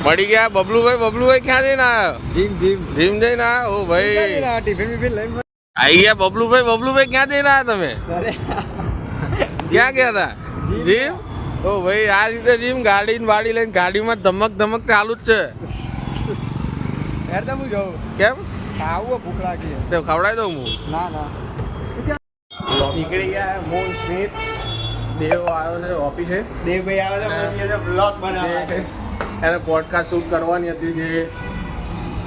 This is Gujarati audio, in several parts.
મળી ગયા બબલુભાઈ ક્યાં જઈને આવ્યો? જીમ જઈને આવ્યો? ઓ ભાઈ આવી ગયા બબલુભાઈ ક્યાં જઈને આવ્યા તમે? ક્યાં ગયા હતા? જીમ? ઓ ભાઈ આ રીતે જીમ ગાડી લઈને ગાડીમાં ધમક ચાલુ જ છે. કેમ ભૂખ લાગી તે ખવડાવી દઉં હું? ના નીકળી ગયા મોહન સ્મિથ. દેવ આવ્યો છે ઓફિસે. દેવભાઈ આવે છે બ્લોગ બનાવવા. એને પોડકાસ્ટ શૂટ કરવાની હતી જે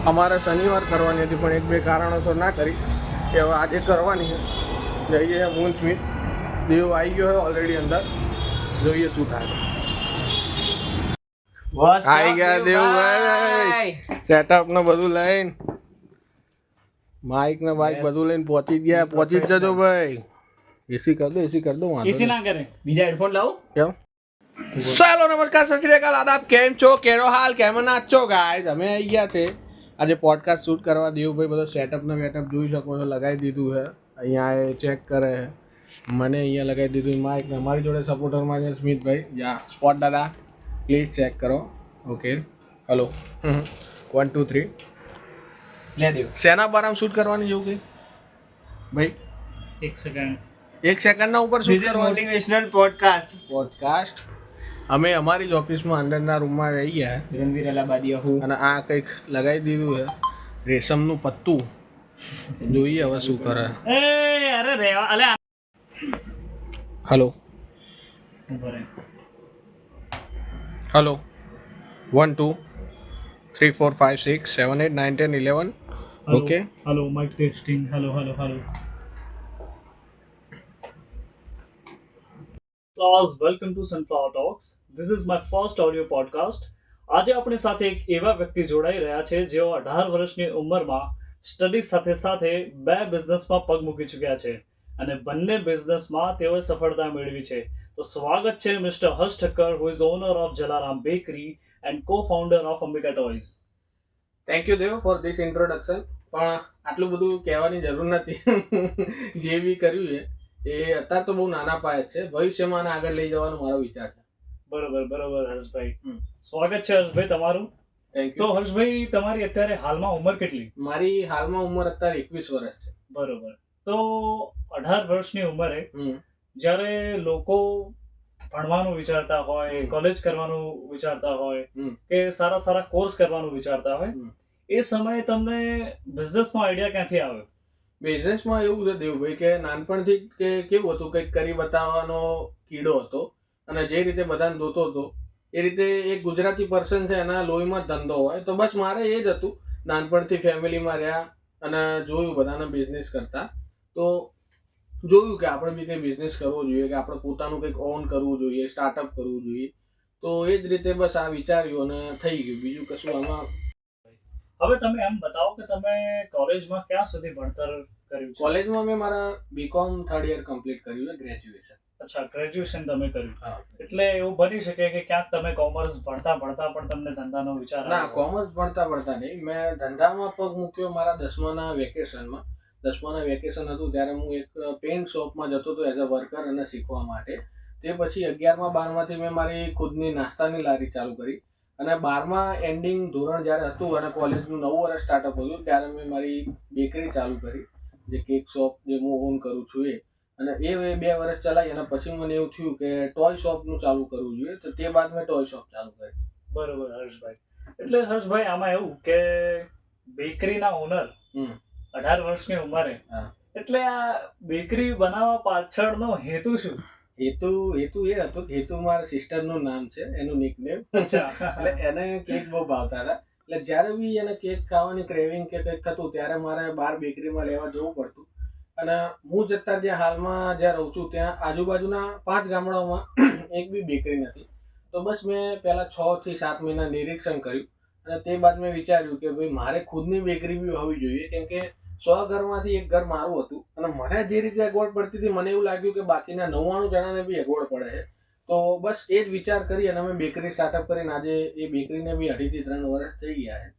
અમારે શનિવાર કરવાની હતી પણ એક બે કારણોસર ના કરી કે હવે આજે કરવાની છે. જઈએ મોહન સ્મિથ. દેવ આવી ગયો છે ઓલરેડી અંદર. જોઈએ શું થાય. આવી ગયા દેવભાઈ. સેટઅપ ને બધું લઈને માઇક ને બાઇક બધું લઈને પહોંચી જ જજો ભાઈ. એસી કર દો વાંધો એસી ના કરે બીજા હેડફોન લાવો. કેમ? ચાલો નમસ્કાર સત શ્રી અકાલ આદાબ. કેમ છો? કેરો હાલ? કેમ નાચો ગાઈસ? અમે આવી ગયા છે આજે પોડકાસ્ટ શૂટ કરવા. દેવભાઈ બધો સેટઅપ ને વેટઅપ જોઈ શકો છો લગાવી દીધું છે. અહીંયા એ ચેક કરે છે. મને અહીંયા લગાવી દીધું માઇક ને અમારી જોડે સપોર્ટરમાં છે સ્મિતભાઈ. યા સ્પોટ દાદા પ્લીઝ ચેક કરો. ઓકે હલો 1 2 3 લે દેવ શેના બારામાં શૂટ કરવાની જેવું કંઈ ભાઈ? 1 સેકન્ડના ઉપર શૂટ કરવાની. મોટિવેશનલ પોડકાસ્ટ અમે અમારી જ ઓફિસમાં અંદરના રૂમમાં રહી ગયા રણવીર અલાહાબાદીયા હું અને આ કંઈક લગાવી દીધું છે રેશમનું પત્તું. જોઈએ હવે શું કરે. અરે રેવા અલે hello 1 2 3 4 5 6 7 8 9 10 11 okay. hello mic testing hello welcome to Sunflower Talks. This is my first audio podcast. આજે આપણી સાથે એક એવા વ્યક્તિ જોડાઈ રહ્યા છે જેઓ 18 વર્ષની ઉંમરમાં સ્ટડીઝ સાથે સાથે 2 બિઝનેસમાં પગ મૂકી ચૂક્યા છે અને બંને બિઝનેસમાં તેઓએ સફળતા મેળવી છે. તો સ્વાગત છે mister Harsh Thakkar, who is owner of Jalaram Bakery and co-founder of Ambika Toys. Thank you Dev for this introduction. પણ આટલું બધું કહેવાની જરૂર નથી. જે બી કર્યું છે એ અત્યારે તો બહુ નાના પાયે છે. ભવિષ્યમાં આને આગળ લઈ જવાનો મારો વિચાર છે. બરોબર હર્ષભાઈ. સ્વાગત છે હર્ષભાઈ તમારું. થેન્ક તો યુ. હર્ષભાઈ તમારી અત્યારે હાલમાં ઉંમર કેટલી? મારી હાલમાં ઉંમર અત્યારે 21 વર્ષ છે. બરોબર. તો 18 વર્ષની ઉંમરે હમ જ્યારે લોકો ભણવાનું વિચારતા હોય, હમ. કોલેજ કરવાનું વિચારતા હોય હમ. કે સારા કોર્સ કરવાનું વિચારતા હોય, હમ. એ સમયે તમને બિઝનેસનો આઈડિયા ક્યાંથી આવ્યો? બિઝનેસમાં એવું છે દેવભાઈ કે નાનપણથી કે કેવું હતું કંઈક કરી બતાવવાનો કીડો હતો અને જે રીતે બધાને દોતો હતો એ રીતે એક ગુજરાતી પર્સન છે એના લોહીમાં જ ધંધો હોય તો બસ મારે એ જ હતું. નાનપણથી ફેમિલીમાં રહ્યા અને જોયું બધાને બિઝનેસ કરતા તો જોયું કે આપણે બી કંઈ બિઝનેસ કરવો જોઈએ કે આપણે પોતાનું કંઈક ઓન કરવું જોઈએ, સ્ટાર્ટઅપ કરવું જોઈએ. તો એ જ રીતે બસ આ વિચાર્યું અને થઈ ગયું. બીજું કશું આમાં. હવે તમે એમ બતાવો કે તમે કોલેજમાં ક્યાં સુધી ભણતર કર્યું છે? કોલેજમાં મેં મારા બીકોમ 3rd યર કમ્પ્લીટ કર્યું છે, ગ્રેજ્યુએશન. અચ્છા, ગ્રેજ્યુએશન તમે કર્યું. હા. એટલે એવું બની શકે કે ક્યાંક તમે કોમર્સ ભણતા પણ તમને ધંધાનો વિચાર ના, આવ્યો. કોમર્સ ભણતા નહીં. મેં ધંધામાં પગ મૂક્યો મારા 10માના વેકેશનમાં. 10માના વેકેશન હતું ત્યારે હું એક પેઇન્ટ શોપમાં જતો હતો એઝ અ વર્કર અને શીખવા માટે. તે પછી 11મા 12માંથી મેં મારી ખુદની નાસ્તાની લારી ચાલુ કરી અને 12મા એન્ડિંગ ધોરણ જ્યારે હતું અને કોલેજનું 9 વર્ષ સ્ટાર્ટઅપ હતું ત્યારે મેં મારી બેકરી ચાલુ કરી, જે કેક શોપ જે હું ઓન કરું છું એ. અને એ 2 વર્ષ ચલાવી અને પછી મને એવું થયું કે ટોય શોપનું ચાલુ કરવું જોઈએ તો તે બાદ મેં ટોય શોપ ચાલુ કરી. બરોબર હર્ષભાઈ. એટલે હર્ષભાઈ આમાં એવું કે બેકરીના ઓનર 18 વર્ષની ઉંમરે, હા. એટલે આ બેકરી બનાવવા પાછળનો હેતુ શું? હેતુ એ હતો કે હેતુ મારા સિસ્ટરનું નામ છે, એનું નિકનેમ. એટલે એને કેક બહુ ભાવતા હતા. એટલે જ્યારે બી એને કેક ખાવાની ક્રેવિંગ કે કંઈક થતું ત્યારે મારે બહાર બેકરીમાં લેવા જવું પડતું. અને હું જ અત્યારે જ્યાં હાલમાં જ્યાં રહું છું ત્યાં આજુબાજુના 5 ગામડાઓમાં એક બી બેકરી નથી. તો બસ મેં પહેલાં 6 થી 7 મહિના નિરીક્ષણ કર્યું અને તે બાદ મેં વિચાર્યું કે ભાઈ મારે ખુદની બેકરી બી હોવી જોઈએ કેમ કે 100 ઘરમાંથી એક ઘર મારું હતું અને મને જે રીતે અગવડ પડતી હતી મને એવું લાગ્યું કે બાકીના 99 જણાને બી અગવડ પડે છે. તો બસ એ જ વિચાર કરી અને અમે બેકરી સ્ટાર્ટઅપ કરીને આજે એ બેકરીને બી 2.5 થી 3 વર્ષ થઈ ગયા છે.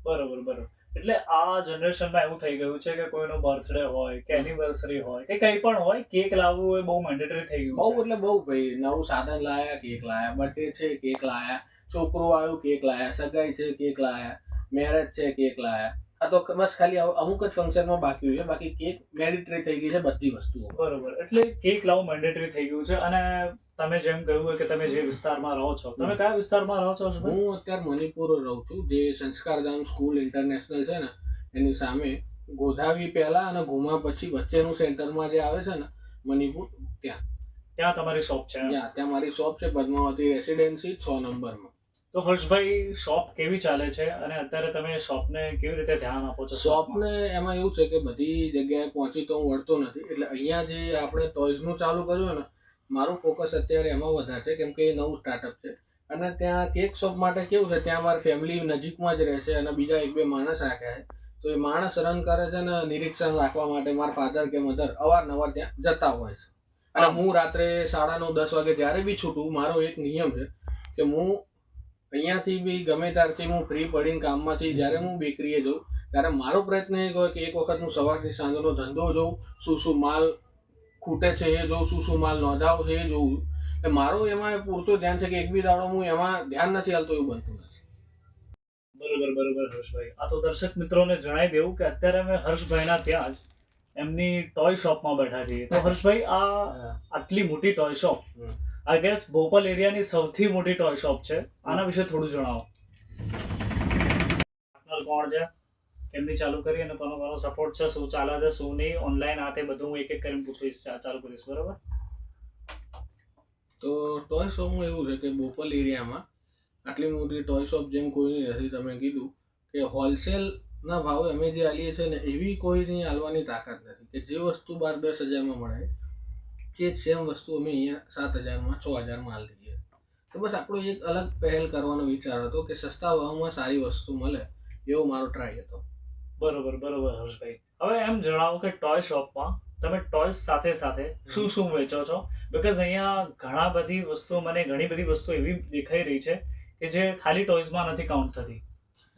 બરોબર. એટલે આ જનરેશનમાં એવું થઈ ગયું છે કે કોઈનો બર્થડે હોય કે એનિવર્સરી હોય કે કંઈ પણ હોય, કેક લાવવું એ બહુ મેન્ડેટરી થઈ ગયું બહુ છે. એટલે બહુ ભાઈ, નવું સાધન લાયા, કેક લાયા, બર્થડે છે કેક લાયા, છોકરું આવ્યું કેક લાયા, સગાઈ છે કેક લાયા, મેરેજ છે કેક લાયા. આ તો બસ ખાલી અમુક જ ફંક્શનમાં બાકી છે, બાકી કેક મેન્ડેટરી થઈ ગઈ છે બધી વસ્તુઓ. બરોબર. એટલે કેક લાવવું મેન્ડેટરી થઈ ગયું છે. અને તમે જેમ કહ્યું હોય કે તમે જે વિસ્તારમાં રહો છો, તમે કયા વિસ્તારમાં રહો છો હર્ષભાઈ? હું અત્યારે મણિપુર રહું છું, જે સંસ્કારધામ સ્કૂલ ઇન્ટરનેશનલ છે ને એની સામે, ગોધાવી પહેલા અને ઘુમા પછી વચ્ચેનું સેન્ટરમાં જે આવે છે ને મણિપુર, ત્યાં તમારી શોપ છે. ત્યાં મારી શોપ છે, પદ્માવતી રેસિડેન્સી 6 નંબરમાં. તો હર્ષભાઈ, શોપ કેવી ચાલે છે અને અત્યારે તમે શોપને કેવી રીતે ધ્યાન આપો છો? શોપને એમાં એવું છે કે બધી જગ્યાએ પહોંચી તો હું વળતો નથી, એટલે અહીંયા જે આપણે ટોયઝનું ચાલુ કર્યું ને, મારું ફોકસ અત્યારે એમાં વધારે છે, કેમ કે એ નવું સ્ટાર્ટઅપ છે. અને ત્યાં કેક શોપ માટે કેવું છે, ત્યાં મારી ફેમિલી નજીકમાં જ રહે છે અને બીજા 1-2 માણસ રાખ્યા છે. તો એ માણસ રન કરે છે ને નિરીક્ષણ રાખવા માટે મારા ફાધર કે મધર અવારનવાર ત્યાં જતા હોય છે. અને હું રાત્રે 9:30-10 વાગે જ્યારે બી છૂટું, મારો એક નિયમ છે કે હું અહીંયાથી બી ગમે ત્યારથી હું ફ્રી પડીને કામમાંથી જ્યારે હું બેકરીએ જઉં, ત્યારે મારો પ્રયત્ન એ હોય કે એક વખત હું સવારથી સાંજનો ધંધો જોઉં, શું માલ ખૂટે છે એ જોઉં, શું માલ નોંધાવ છે એ જોઉં. એટલે મારો એમાં પૂરતો ધ્યાન છે કે એક બી દાડો હું એમાં ધ્યાન નથી હાલતો એવું બનતું નથી. બરોબર હર્ષભાઈ. આ તો દર્શક મિત્રોને જણાવી દેવું કે અત્યારે અમે હર્ષભાઈના ત્યાં જ એમની ટોય શોપમાં બેઠા છીએ. તો હર્ષભાઈ, આ આટલી મોટી toy shop, I guess Bhopal એરિયાની સૌથી મોટી ટોય શોપ છે. આના વિશે થોડું જણાવો. પાર્ટનર કોણ છે, કેમની ચાલુ કરી અને કોનો સપોર્ટ છે, શું ચાલે છે, શું નહીં, ઓનલાઈન આ તે બધું હું એક એક કરીને પૂછીશ, ચાલુ કરીશ. બરોબર. તો ટોય શોપમાં એવું છે કે બોપલ એરિયામાં આટલી મોટી ટોય શોપ જેમ કોઈની નથી. તમે કીધું કે હોલસેલના ભાવે અમે જે આલીએ છીએ ને, એવી કોઈની આલવાની તાકાત નથી કે જે વસ્તુ બહાર 10,000માં મળે એ જ સેમ વસ્તુ અમે અહીંયા 7,000માં 6,000માં આલી દઈએ. તો બસ આપણો એક અલગ પહેલ કરવાનો વિચાર હતો કે સસ્તા ભાવમાં સારી વસ્તુ મળે, એવો મારો ટ્રાય હતો. બરોબર હર્ષભાઈ. હવે એમ જણાવો કે ટોય શોપમાં તમે ટોયસ સાથે સાથે શું શું વેચો છો? બીકોઝ અહીંયા ઘણી બધી વસ્તુ એવી દેખાઈ રહી છે કે જે ખાલી ટોયઝમાં નથી કાઉન્ટ થતી.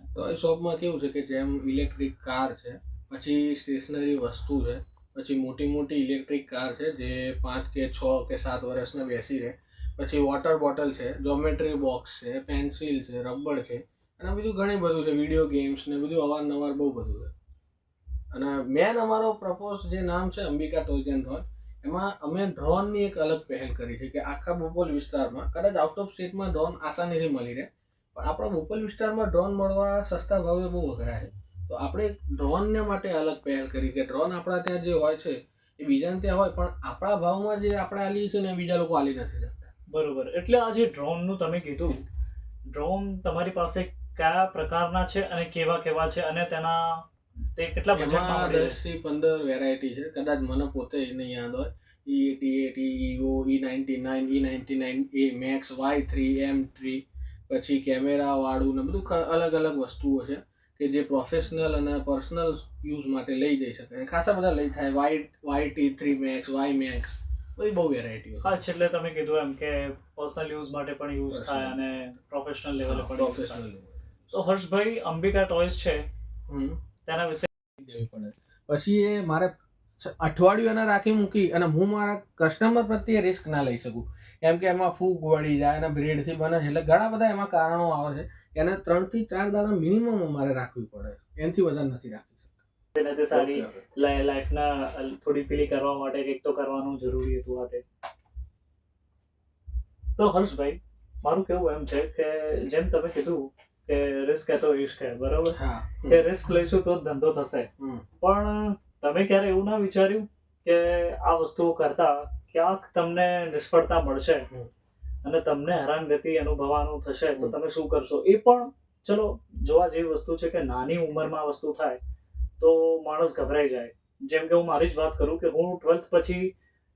ટોય શોપમાં કેવું છે કે જેમ ઇલેક્ટ્રિક કાર છે, પછી સ્ટેશનરી વસ્તુ છે, પછી મોટી ઇલેક્ટ્રિક કાર છે જે 5 કે 6 કે 7 વર્ષના બેસી રહે, પછી વોટર બોટલ છે, જ્યોમેટ્રી બોક્સ છે, પેન્સિલ છે, રબર છે, અને બીજું ઘણી બધું છે, વિડીયો ગેમ્સ ને બધું અવારનવાર બહુ બધું છે. અને મેન અમારો પ્રપોઝ જે નામ છે અંબિકા ટોયઝ એન્ડ ડ્રોન, એમાં અમે ડ્રોનની એક અલગ પહેલ કરી છે કે આખા બોપલ વિસ્તારમાં, કદાચ આઉટ ઓફ સ્ટેટમાં ડ્રોન આસાનીથી મળી રહે, પણ આપણા બોપલ વિસ્તારમાં ડ્રોન મળવા સસ્તા ભાવે બહુ અઘરા છે. તો આપણે ડ્રોનને માટે અલગ પહેલ કરી કે ડ્રોન આપણા ત્યાં જે હોય છે એ બીજાને ત્યાં હોય, પણ આપણા ભાવમાં જે આપણે આલીએ છીએ ને એ બીજા લોકો આલી નથી શકતા. બરોબર. એટલે આ જે ડ્રોનનું તમે કીધું, ડ્રોન તમારી પાસે કયા પ્રકારના છે અને કેવા છે અને તે કેટલા બજેટમાં એમાં મળી 10 થી 15 વેરાયટી છે, કદાચ મને પોતે નહીં યાદ હોય. E88, EVO, E99, E99, A Max, Y3, M3, પછી કેમેરા વાળું ને બધું અલગ વસ્તુઓ છે કે જે પ્રોફેશનલ અને પર્સનલ યુઝ માટે લઈ જઈ શકાય. ખાસા બધા લઈ થાય, YT3 Max, Y Max, બધી બહુ વેરાયટીઓ. હા, એટલે તમે કીધું એમ કે પર્સનલ યુઝ માટે પણ યુઝ થાય અને પ્રોફેશનલ લેવલે પણ યુઝ થાય. તો હર્ષભાઈ, અંબિકા ટોયઝ છે તેના વિશે દેવી પડે. પછી એ મારે અઠવાડિયું એને રાખી મૂકી અને હું મારા કસ્ટમર પ્રત્યે રિસ્ક ના લઈ શકું, કેમ કે એમાં ફૂગ વળી જાય અને બ્રેડથી બને છે, એટલે ઘણા બધા એમાં કારણો આવે છે. એને 3 થી 4 દાડા મિનિમમ અમારે રાખવી પડે, એનાથી વધારે નથી રાખી શકતા. સારી લાઈફના થોડી પેલી કરવા માટે કંઈક તો કરવાનું જરૂરી હતું આ તે. તો હર્ષભાઈ, મારું કેવું એમ છે કે જેમ તમે કીધું કે રિસ્ક હે તો ઇશ્ક હે, બરાબર? કે રિસ્ક લઈશું તો જ ધંધો થશે. પણ તમે ક્યારે એવું ના વિચાર્યું કે આ વસ્તુઓ કરતા ક્યાંક તમને નિષ્ફળતા મળશે અને તમને હેરાનગતિ અનુભવવાનું થશે, તો તમે શું કરશો? એ પણ ચલો જોવા જેવી વસ્તુ છે કે નાની ઉંમરમાં આ વસ્તુ થાય તો માણસ ગભરાઈ જાય. જેમ કે હું મારી જ વાત કરું કે હું 12th પછી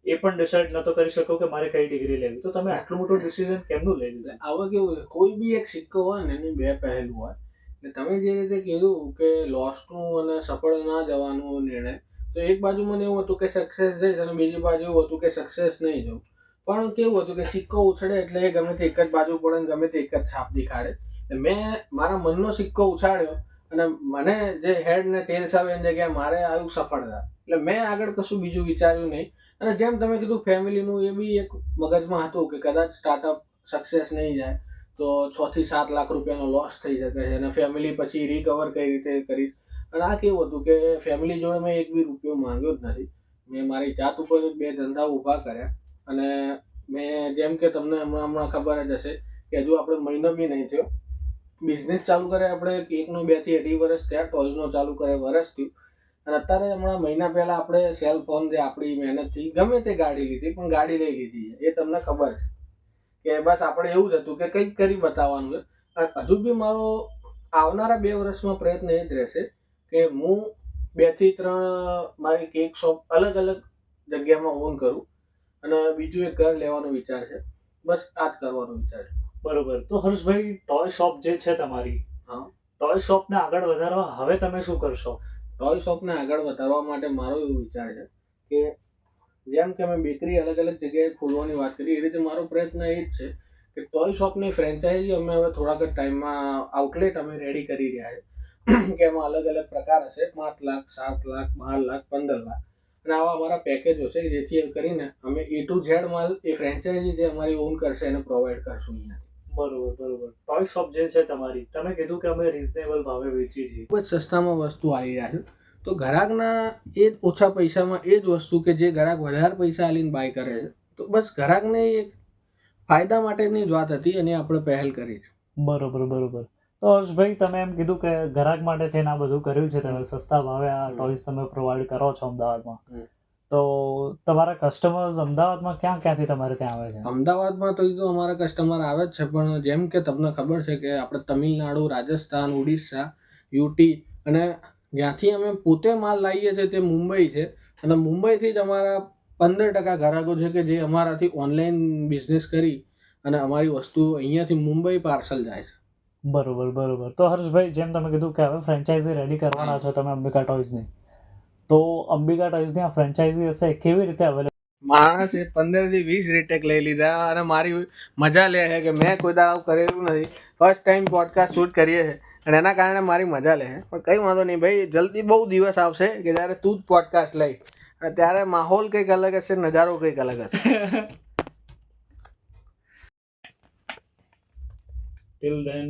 એ પણ ડિસાઇડ નતો કરી શકો કે મારે કઈ ડિગ્રી લેવી, તો તમે આટલું મોટું ડિસિઝન કેમનું લઈ લીધું? આવા કેવું, કોઈ બી એક સિક્કો હોય ને એની 2 પહેલું હોય. એટલે તમે જે રીતે કીધું કે લોસનું અને સફળ ના જવાનો નિર્ણય, તો એક બાજુ મને એવું હતું કે સક્સેસ જઈશ અને બીજી બાજુ એવું હતું કે સક્સેસ નહીં જવું. પણ કેવું હતું કે સિક્કો ઉછળે એટલે એ ગમે તે એક જ બાજુ પડે ને ગમે તે એક જ છાપ દેખાડે. મેં મારા મનનો સિક્કો ઉછાળ્યો અને મને જે હેડ ને ટેલ્સ આવે એની જગ્યાએ મારે આવ્યું સફળતા. એટલે મેં આગળ કશું બીજું વિચાર્યું નહીં. અને જેમ તમે કીધું ફેમિલીનું એ બી એક મગજમાં હતું કે કદાચ સ્ટાર્ટઅપ સક્સેસ નહીં જાય તો 6 થી 7 લાખ રૂપિયાનો લોસ થઈ શકે છે અને ફેમિલી પછી રિકવર કઈ રીતે કરીશ. અને આ કેવું હતું કે ફેમિલી જોડે મેં એક બી રૂપિયો માંગ્યો જ નથી. મેં મારી જાત ઉપર જ 2 ધંધા ઊભા કર્યા. અને મેં જેમ કે તમને હમણાં ખબર જ હશે કે હજુ આપણે મહિનો બી નહીં થયો બિઝનેસ ચાલુ કરે. આપણે કેકનો 2 થી 2.5 વર્ષ થયા, ટોયઝનો ચાલુ કરે વર્ષ થયું. અને અત્યારે હમણાં મહિના પહેલા આપણે સેલ ફોન જે આપણી મહેનતથી ગમે તે ગાડી લીધી, પણ ગાડી લઈ લીધી છે એ તમને ખબર છે કે બસ આપણે એવું જ હતું કે કંઈક કરી બતાવવાનું છે. હજુ બી મારો આવનારા 2 વર્ષમાં પ્રયત્ન એ જ રહેશે કે હું 2 થી 3 મારી કેક શોપ અલગ અલગ જગ્યામાં ઓન કરું અને બીજું એક ઘર લેવાનો વિચાર છે. બસ આ જ કરવાનો વિચાર છે. બરોબર. તો હર્ષભાઈ, ટોય શોપ જે છે તમારી, હા, ટોય શોપને આગળ વધારવા હવે તમે શું કરશો? ટોય શોપને આગળ વધારવા માટે મારો એવો વિચાર છે કે જેમ કે અમે બેકરી અલગ અલગ જગ્યાએ ખોલવાની વાત કરી એ રીતે મારો પ્રયત્ન એ જ છે કે ટોય શોપની ફ્રેન્ચાઇઝી અમે હવે થોડાક જ ટાઈમમાં આઉટલેટ અમે રેડી કરી રહ્યા છે કે એમાં અલગ અલગ પ્રકાર હશે. 5 લાખ, 7 લાખ, 12 લાખ, 15 લાખ અને આવા અમારા પેકેજો છે જેથી કરીને અમે A to Z માલ એ ફ્રેન્ચાઇઝી જે અમારી ઓન કરશે એને પ્રોવાઈડ કરશું અહીંયા. બરોબર બરોબર. ટોય શોપ જે છે તમારી, તમે કીધું કે અમે રિઝનેબલ ભાવે વેચીએ છીએ. ખૂબ જ સસ્તામાં વસ્તુ આવી રહ્યા છે. તો ગ્રાહકના એ જ ઓછા પૈસામાં એ જ વસ્તુ કે જે ગ્રાહક વધારે પૈસા આલીને બાય કરે છે. તો બસ ગ્રાહકને એક ફાયદા માટેની જ વાત હતી અને આપણે પહેલ કરી છે. બરોબર બરોબર. તો હર્ષભાઈ, તમે એમ કીધું કે ગ્રાહક માટે થઈને આ બધું કર્યું છે તમે, સસ્તા ભાવે આ ટોયસ તમે પ્રોવાઈડ કરો છો અમદાવાદમાં. તો તમારા કસ્ટમર્સ અમદાવાદમાં ક્યાંથી તમારે ત્યાં આવે છે? અમદાવાદમાં તો અમારા કસ્ટમર આવે જ છે, પણ જેમ કે તમને ખબર છે કે આપણે તમિલનાડુ, રાજસ્થાન, ઓડિશા, યુટી અને જ્યાંથી અમે પોતે માલ લાવીએ છીએ તે મુંબઈ છે. અને મુંબઈથી જ અમારા 15% ગ્રાહકો છે કે જે અમારાથી ઓનલાઈન બિઝનેસ કરી અને અમારી વસ્તુ અહીંયાથી મુંબઈ પાર્સલ જાય છે. બરોબર બરોબર. તો હર્ષભાઈ, જેમ તમે કીધું કે હવે ફ્રેન્ચાઇઝી રેડી કરવાના છો તમે અંબિકા ટોયઝની, તો અંબિકા ટોયઝની આ ફ્રેન્ચાઇઝી હશે કેવી રીતે અવેલેબલ? માણસે 15 થી 20 રીટેક લઈ લીધા અને મારી મજા લે છે કે મેં કોઈ દાવ કરેલું નથી. ફર્સ્ટ ટાઈમ પોડકાસ્ટ શૂટ કરીએ છીએ અને એના કારણે મારી મજા લે છે. પણ કંઈ વાંધો નહીં ભાઈ, જલ્દી બહુ દિવસ આવશે કે જ્યારે તું જ પોડકાસ્ટ લઈ અને ત્યારે માહોલ કંઈક અલગ હશે, નજારો કંઈક અલગ હશે. Till then,